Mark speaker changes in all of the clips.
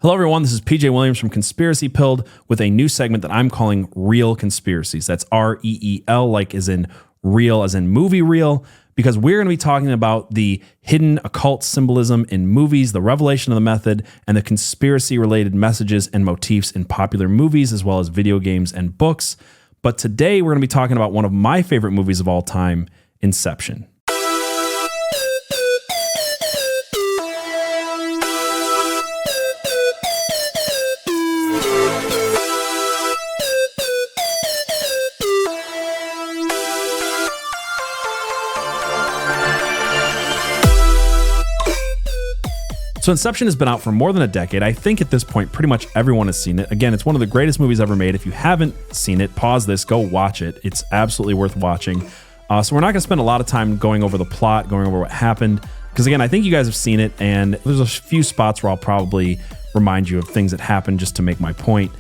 Speaker 1: Hello, everyone. This is PJ Williams from Conspiracy Pilled with a new segment that I'm calling Real Conspiracies. That's R-E-E-L, like as in real, as in movie reel, because we're going to be talking about the hidden occult symbolism in movies, the revelation of the method, and the conspiracy-related messages and motifs in popular movies, as well as video games and books. But today, we're going to be talking about one of my favorite movies of all time, Inception. So Inception has been out for more than a decade. I think at this point, pretty much everyone has seen it. Again, it's one of the greatest movies ever made. If you haven't seen it, pause this, go watch it. It's absolutely worth watching. So we're not going to spend a lot of time going over the plot, going over what happened, because again, I think you guys have seen it, and there's a few spots where I'll probably remind you of things that happened just to make my point.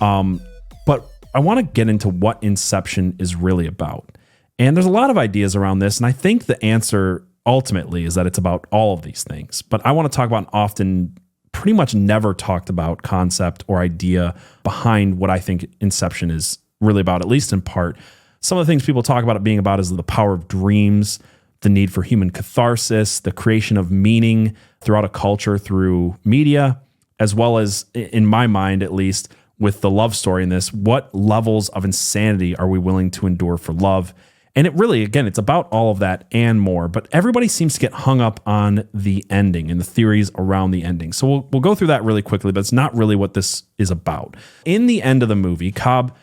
Speaker 1: But I want to get into what Inception is really about. And there's a lot of ideas around this, and I think the answer ultimately is that it's about all of these things. But I want to talk about an often pretty much never talked about concept or idea behind what I think Inception is really about, at least in part. Some of the things people talk about it being about is the power of dreams, the need for human catharsis, the creation of meaning throughout a culture through media, as well as, in my mind at least, with the love story in this, what levels of insanity are we willing to endure for love? And it really, again, it's about all of that and more, but everybody seems to get hung up on the ending and the theories around the ending. So we'll go through that really quickly, but it's not really what this is about. In the end of the movie, Cobb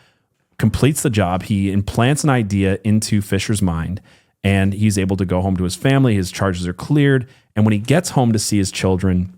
Speaker 1: completes the job. He implants an idea into Fisher's mind, and he's able to go home to his family. His charges are cleared. And when he gets home to see his children,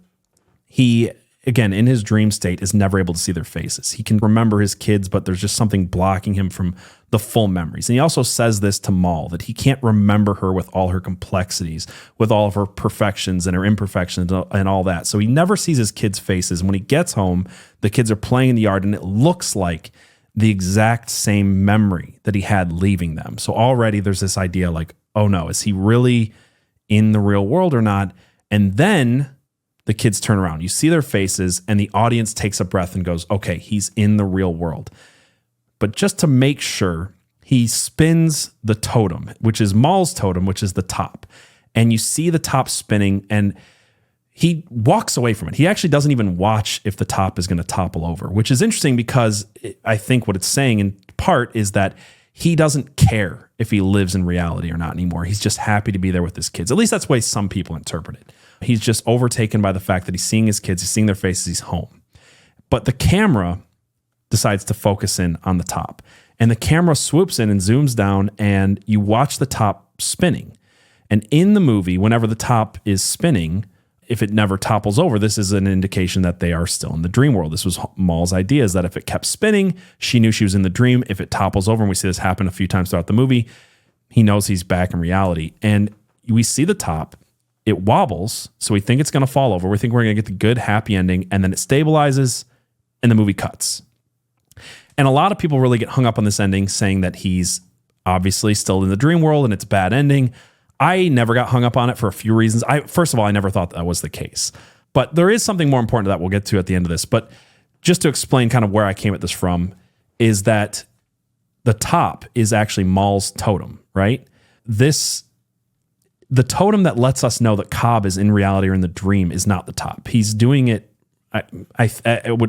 Speaker 1: he, again, in his dream state, is never able to see their faces. He can remember his kids, but there's just something blocking him from the full memories. And he also says this to Mal, that he can't remember her with all her complexities, with all of her perfections and her imperfections and all that. So he never sees his kids' faces. And when he gets home, the kids are playing in the yard, and it looks like the exact same memory that he had leaving them. So already there's this idea like, oh no, is he really in the real world or not? And then the kids turn around. You see their faces, and the audience takes a breath and goes, okay, he's in the real world. But just to make sure, he spins the totem, which is Mal's totem, which is the top. And you see the top spinning, and he walks away from it. He actually doesn't even watch if the top is going to topple over, which is interesting because I think what it's saying in part is that he doesn't care if he lives in reality or not anymore. He's just happy to be there with his kids. At least that's the way some people interpret it. He's just overtaken by the fact that he's seeing his kids, he's seeing their faces, he's home. But the camera decides to focus in on the top. And the camera swoops in and zooms down, and you watch the top spinning. And in the movie, whenever the top is spinning, if it never topples over, this is an indication that they are still in the dream world. This was Mal's idea, is that if it kept spinning, she knew she was in the dream. If it topples over, and we see this happen a few times throughout the movie, he knows he's back in reality. And we see the top. It wobbles, so we think it's going to fall over. We think we're going to get the good, happy ending, and then it stabilizes, and the movie cuts. And a lot of people really get hung up on this ending, saying that he's obviously still in the dream world and it's a bad ending. I never got hung up on it for a few reasons. First of all, I never thought that was the case. But there is something more important that we'll get to at the end of this. But just to explain kind of where I came at this from, is that the top is actually Mal's totem, right? The totem that lets us know that Cobb is in reality or in the dream is not the top. He's doing it,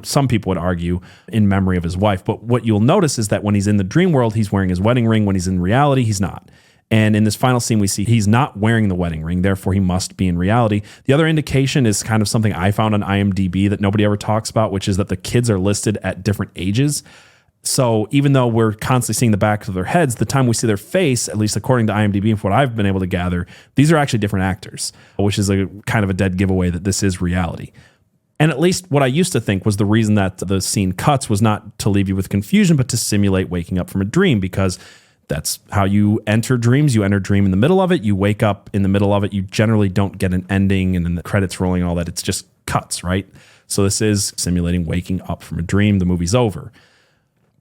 Speaker 1: some people would argue, in memory of his wife. But what you'll notice is that when he's in the dream world, he's wearing his wedding ring. When he's in reality, he's not. And in this final scene, we see he's not wearing the wedding ring. Therefore, he must be in reality. The other indication is kind of something I found on IMDb that nobody ever talks about, which is that the kids are listed at different ages. So even though we're constantly seeing the backs of their heads, the time we see their face, at least according to IMDb and from what I've been able to gather, these are actually different actors, which is a kind of a dead giveaway that this is reality. And at least what I used to think was the reason that the scene cuts was not to leave you with confusion, but to simulate waking up from a dream, because that's how you enter dreams. You enter a dream in the middle of it. You wake up in the middle of it. You generally don't get an ending and then the credits rolling and all that. It's just cuts, right? So this is simulating waking up from a dream. The movie's over.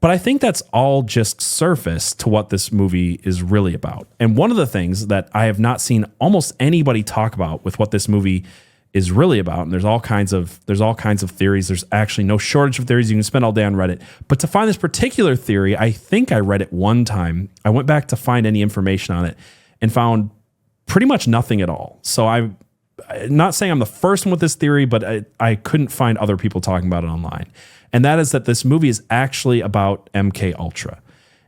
Speaker 1: But I think that's all just surface to what this movie is really about. And one of the things that I have not seen almost anybody talk about with what this movie is really about. And there's all kinds of theories. There's actually no shortage of theories. You can spend all day on Reddit. But to find this particular theory, I think I read it one time. I went back to find any information on it and found pretty much nothing at all. So I'm not saying I'm the first one with this theory, but I couldn't find other people talking about it online. And that is that this movie is actually about MKUltra.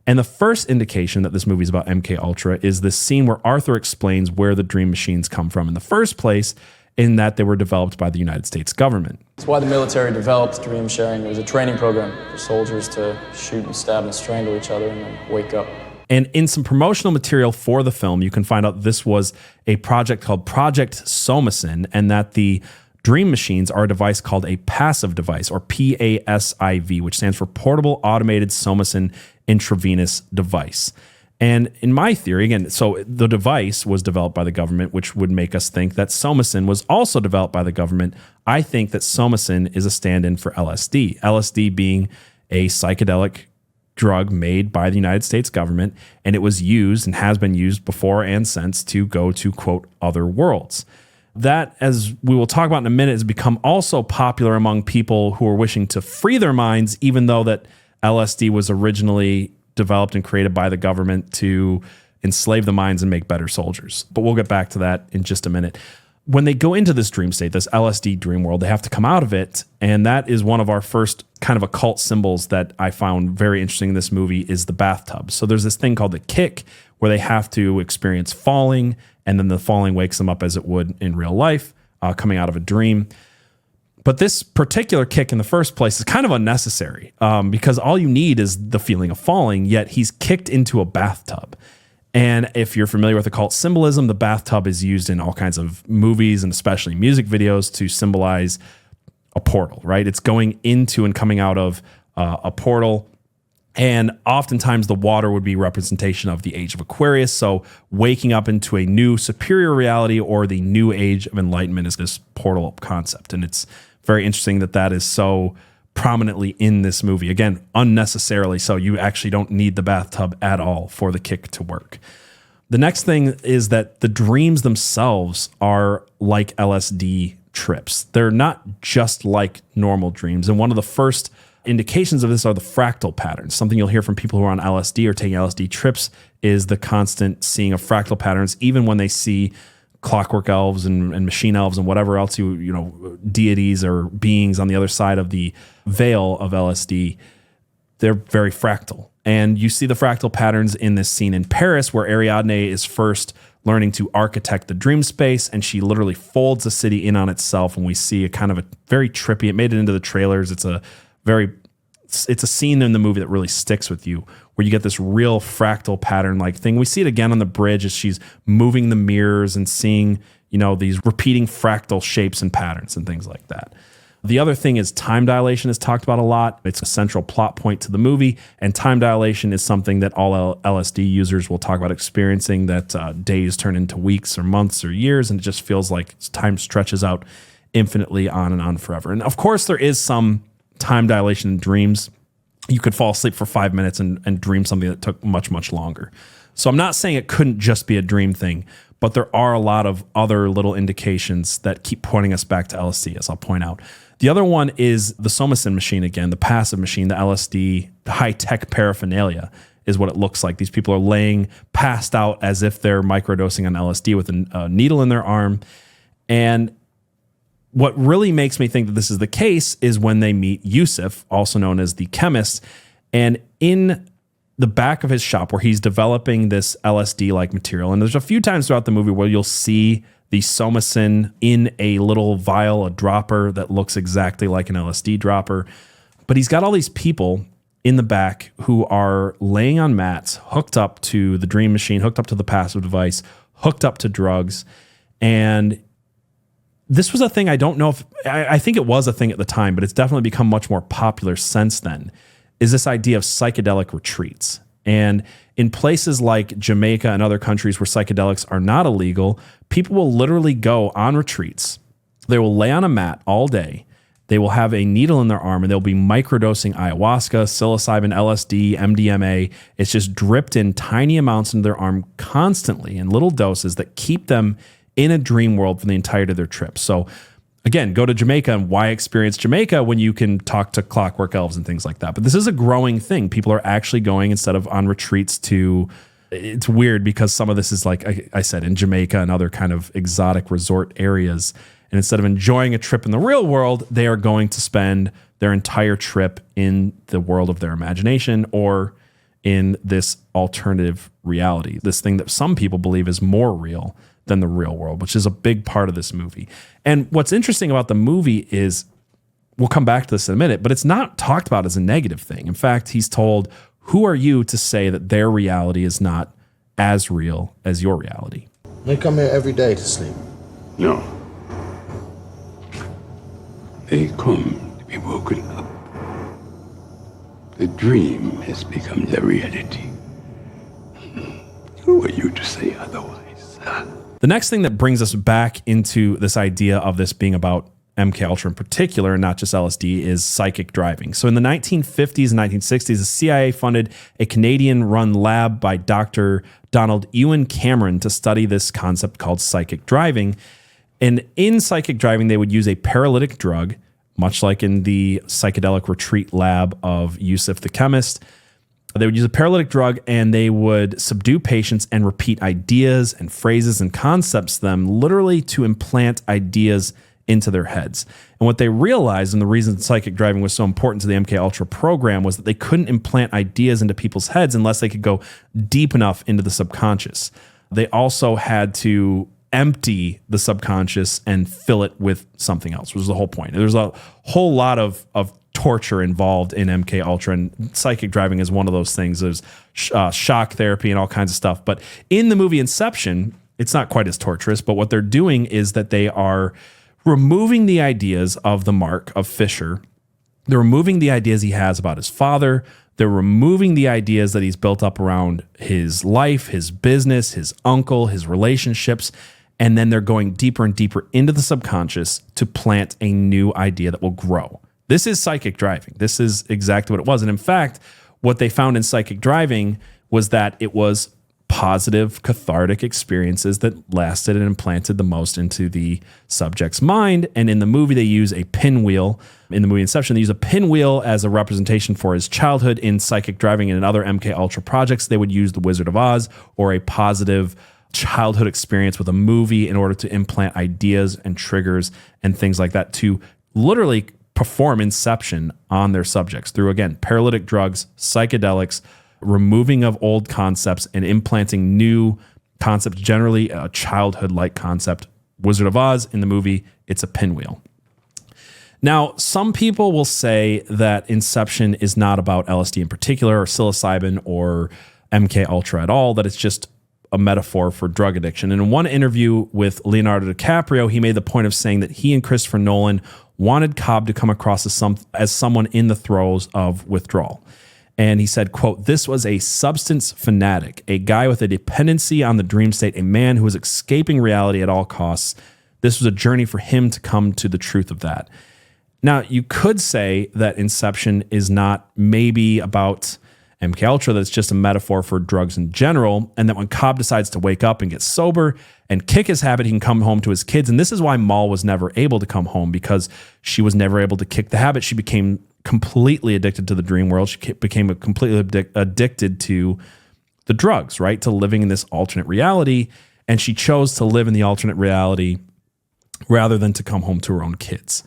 Speaker 1: And the first indication that this movie is about MKUltra is this scene where Arthur explains where the dream machines come from in the first place, in that they were developed by the United States government.
Speaker 2: That's why the military developed dream sharing. It was a training program for soldiers to shoot and stab and strangle each other and then wake up.
Speaker 1: And in some promotional material for the film, you can find out this was a project called Project Somacin, and that the dream machines are a device called a passive device, or PASIV, which stands for Portable Automated Somacin Intravenous Device. And in my theory, again, so the device was developed by the government, which would make us think that Somacin was also developed by the government. I think that Somacin is a stand-in for LSD. LSD being a psychedelic drug made by the United States government, and it was used and has been used before and since to go to, quote, other worlds. That, as we will talk about in a minute, has become also popular among people who are wishing to free their minds, even though that LSD was originally developed and created by the government to enslave the minds and make better soldiers. But we'll get back to that in just a minute. When they go into this dream state, this LSD dream world, they have to come out of it. And that is one of our first kind of occult symbols that I found very interesting in this movie is the bathtub. So there's this thing called the kick where they have to experience falling, and then the falling wakes them up as it would in real life, coming out of a dream. But this particular kick in the first place is kind of unnecessary because all you need is the feeling of falling, yet he's kicked into a bathtub. And if you're familiar with occult symbolism, the bathtub is used in all kinds of movies and especially music videos to symbolize a portal, right? It's going into and coming out of a portal. And oftentimes the water would be representation of the age of Aquarius. So waking up into a new superior reality or the new age of enlightenment is this portal concept. And it's very interesting that that is so prominently in this movie. Again, unnecessarily so. You actually don't need the bathtub at all for the kick to work. The next thing is that the dreams themselves are like LSD trips. They're not just like normal dreams. And one of the first indications of this are the fractal patterns. Something you'll hear from people who are on LSD or taking LSD trips is the constant seeing of fractal patterns, even when they see clockwork elves and machine elves and whatever else deities or beings on the other side of the veil of LSD. They're very fractal. And you see the fractal patterns in this scene in Paris where Ariadne is first learning to architect the dream space, and she literally folds the city in on itself, and we see a kind of a very trippy, it made it into the trailers. It's a scene in the movie that really sticks with you, where you get this real fractal pattern like thing. We see it again on the bridge as she's moving the mirrors and seeing, these repeating fractal shapes and patterns and things like that. The other thing is time dilation is talked about a lot. It's a central plot point to the movie, and time dilation is something that all LSD users will talk about experiencing, that days turn into weeks or months or years, and it just feels like time stretches out infinitely on and on forever. And of course, there is some time dilation in dreams. You could fall asleep for 5 minutes and dream something that took much, much longer. So I'm not saying it couldn't just be a dream thing, but there are a lot of other little indications that keep pointing us back to LSD, as I'll point out. The other one is the Somacin machine again, the passive machine, the LSD, the high-tech paraphernalia is what it looks like. These people are laying passed out as if they're microdosing on LSD with a needle in their arm. And what really makes me think that this is the case is when they meet Yusuf, also known as the chemist, and in the back of his shop where he's developing this LSD-like material. And there's a few times throughout the movie where you'll see the Somacin in a little vial, a dropper that looks exactly like an LSD dropper. But he's got all these people in the back who are laying on mats, hooked up to the dream machine, hooked up to the passive device, hooked up to drugs. And this was a thing, I don't know if, I think it was a thing at the time, but it's definitely become much more popular since then, is this idea of psychedelic retreats. And in places like Jamaica and other countries where psychedelics are not illegal, people will literally go on retreats. They will lay on a mat all day. They will have a needle in their arm and they'll be microdosing ayahuasca, psilocybin, LSD, MDMA. It's just dripped in tiny amounts into their arm constantly in little doses that keep them in a dream world for the entirety of their trip. So again, go to Jamaica, and why experience Jamaica when you can talk to clockwork elves and things like that? But this is a growing thing. People are actually going, instead of on retreats, to, it's weird because some of this is like I said, in Jamaica and other kind of exotic resort areas. And instead of enjoying a trip in the real world, they are going to spend their entire trip in the world of their imagination, or in this alternative reality, this thing that some people believe is more real than the real world, which is a big part of this movie. And what's interesting about the movie is, we'll come back to this in a minute, but it's not talked about as a negative thing. In fact, he's told, who are you to say that their reality is not as real as your reality?
Speaker 3: They come here every day to sleep.
Speaker 4: No. They come to be woken up. The dream has become the reality. Who are you to say otherwise?
Speaker 1: The next thing that brings us back into this idea of this being about MKUltra in particular, and not just LSD, is psychic driving. So in the 1950s and 1960s, the CIA funded a Canadian-run lab by Dr. Donald Ewan Cameron to study this concept called psychic driving. And in psychic driving, they would use a paralytic drug, much like in the psychedelic retreat lab of Yusuf the chemist. They would use a paralytic drug, and they would subdue patients and repeat ideas and phrases and concepts to them, literally to implant ideas into their heads. And what they realized, and the reason psychic driving was so important to the MKUltra program, was that they couldn't implant ideas into people's heads unless they could go deep enough into the subconscious. They also had to empty the subconscious and fill it with something else, which was the whole point. There's a whole lot of torture involved in MKUltra, and psychic driving is one of those things. There's shock therapy and all kinds of stuff. But in the movie Inception, it's not quite as torturous, but what they're doing is that they are removing the ideas of the mark of Fisher. They're removing the ideas he has about his father. They're removing the ideas that he's built up around his life, his business, his uncle, his relationships. And then they're going deeper and deeper into the subconscious to plant a new idea that will grow. This is psychic driving. This is exactly what it was. And in fact, what they found in psychic driving was that it was positive, cathartic experiences that lasted and implanted the most into the subject's mind. And in the movie, they use a pinwheel. In the movie Inception, they use a pinwheel as a representation for his childhood. In psychic driving and in other MKUltra projects, they would use the Wizard of Oz or a positive childhood experience with a movie in order to implant ideas and triggers and things like that to literally perform Inception on their subjects through, again, paralytic drugs, psychedelics, removing of old concepts and implanting new concepts, generally a childhood-like concept. Wizard of Oz, in the movie, it's a pinwheel. Now, some people will say that Inception is not about LSD in particular, or psilocybin, or MKUltra at all, that it's just a metaphor for drug addiction. And in one interview with Leonardo DiCaprio, he made the point of saying that he and Christopher Nolan wanted Cobb to come across as someone in the throes of withdrawal. And he said, quote, "This was a substance fanatic, a guy with a dependency on the dream state, a man who was escaping reality at all costs. This was a journey for him to come to the truth of that." Now, you could say that Inception is not maybe about MKUltra, that it's just a metaphor for drugs in general, and that when Cobb decides to wake up and get sober and kick his habit, he can come home to his kids. And this is why Mal was never able to come home, because she was never able to kick the habit. She became completely addicted to the dream world. She became completely addicted to the drugs, right? To living in this alternate reality. And she chose to live in the alternate reality rather than to come home to her own kids.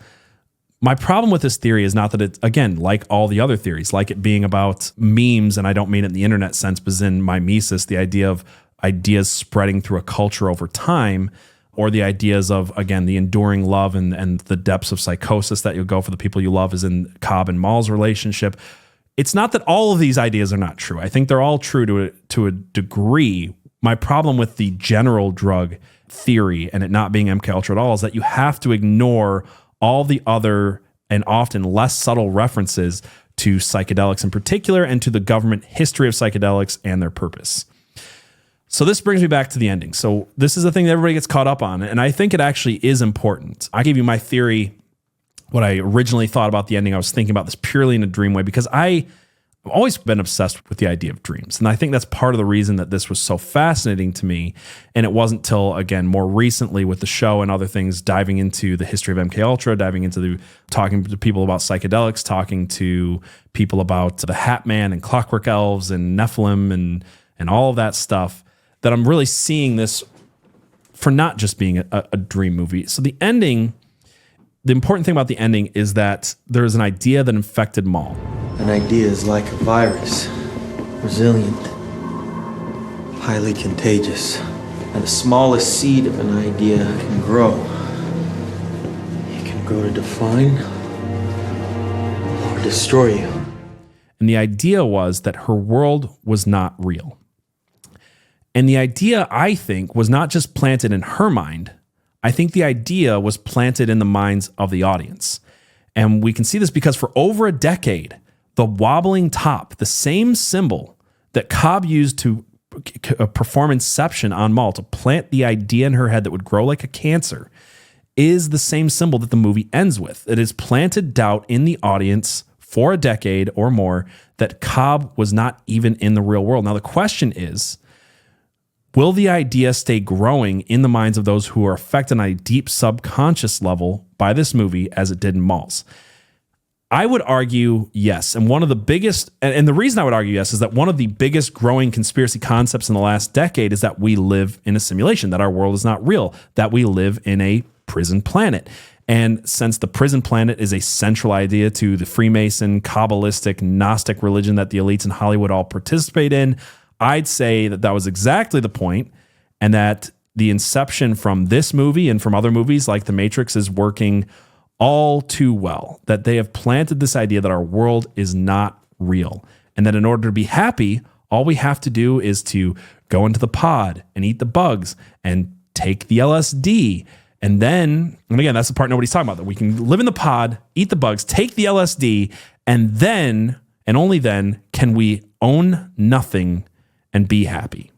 Speaker 1: My problem with this theory is not that it's, again, like all the other theories, like it being about memes, and I don't mean it in the internet sense, but in mimesis, the idea of ideas spreading through a culture over time, or the ideas of, again, the enduring love and the depths of psychosis that you'll go for the people you love, is in Cobb and Mal's relationship. It's not that all of these ideas are not true. I think they're all true to a degree. My problem with the general drug theory and it not being MKUltra at all is that you have to ignore all the other and often less subtle references to psychedelics in particular, and to the government history of psychedelics and their purpose. So this brings me back to the ending. So this is the thing that everybody gets caught up on, and I think it actually is important. I gave you my theory, what I originally thought about the ending. I was thinking about this purely in a dream way, because I I've always been obsessed with the idea of dreams. And I think that's part of the reason that this was so fascinating to me. And it wasn't till, again, more recently with the show and other things, diving into the history of MKUltra, diving into talking to people about psychedelics, talking to people about the Hat Man and Clockwork Elves and Nephilim and all of that stuff, that I'm really seeing this for not just being a dream movie. So the ending, the important thing about the ending is that there's an idea that infected Mal.
Speaker 5: An idea is like a virus, resilient, highly contagious. And the smallest seed of an idea can grow. It can grow to define or destroy you.
Speaker 1: And the idea was that her world was not real. And the idea, I think, was not just planted in her mind. I think the idea was planted in the minds of the audience. And we can see this because for over a decade, the wobbling top, the same symbol that Cobb used to perform Inception on Mal, to plant the idea in her head that would grow like a cancer, is the same symbol that the movie ends with. It has planted doubt in the audience for a decade or more that Cobb was not even in the real world. Now, the question is, will the idea stay growing in the minds of those who are affected on a deep subconscious level by this movie as it did in Mal's? I would argue yes. And one of the biggest, and the reason I would argue yes, is that one of the biggest growing conspiracy concepts in the last decade is that we live in a simulation, that our world is not real, that we live in a prison planet. And since the prison planet is a central idea to the Freemason, Kabbalistic, Gnostic religion that the elites in Hollywood all participate in, I'd say that that was exactly the point, and that the inception from this movie and from other movies like The Matrix is working all too well, that they have planted this idea that our world is not real, and that in order to be happy, all we have to do is to go into the pod and eat the bugs and take the LSD. And then, and again, that's the part nobody's talking about, that we can live in the pod, eat the bugs, take the LSD, and then, and only then, can we own nothing and be happy.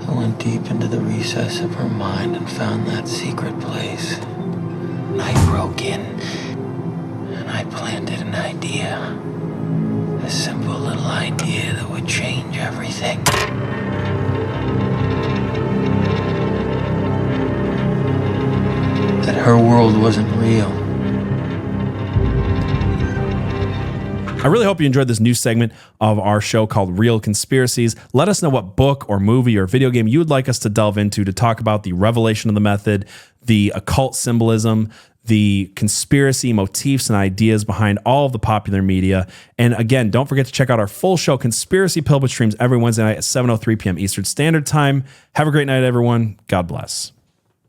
Speaker 5: I went deep into the recess of her mind and found that secret place. I broke in and I planted an idea. A simple little idea that would change everything. That her world wasn't real.
Speaker 1: I really hope you enjoyed this new segment of our show called Real Conspiracies. Let us know what book or movie or video game you would like us to delve into to talk about the revelation of the method, the occult symbolism, the conspiracy motifs and ideas behind all of the popular media. And again, don't forget to check out our full show, Conspiracy Pill, which streams every Wednesday night at 7:03 p.m. Eastern Standard Time. Have a great night, everyone. God bless.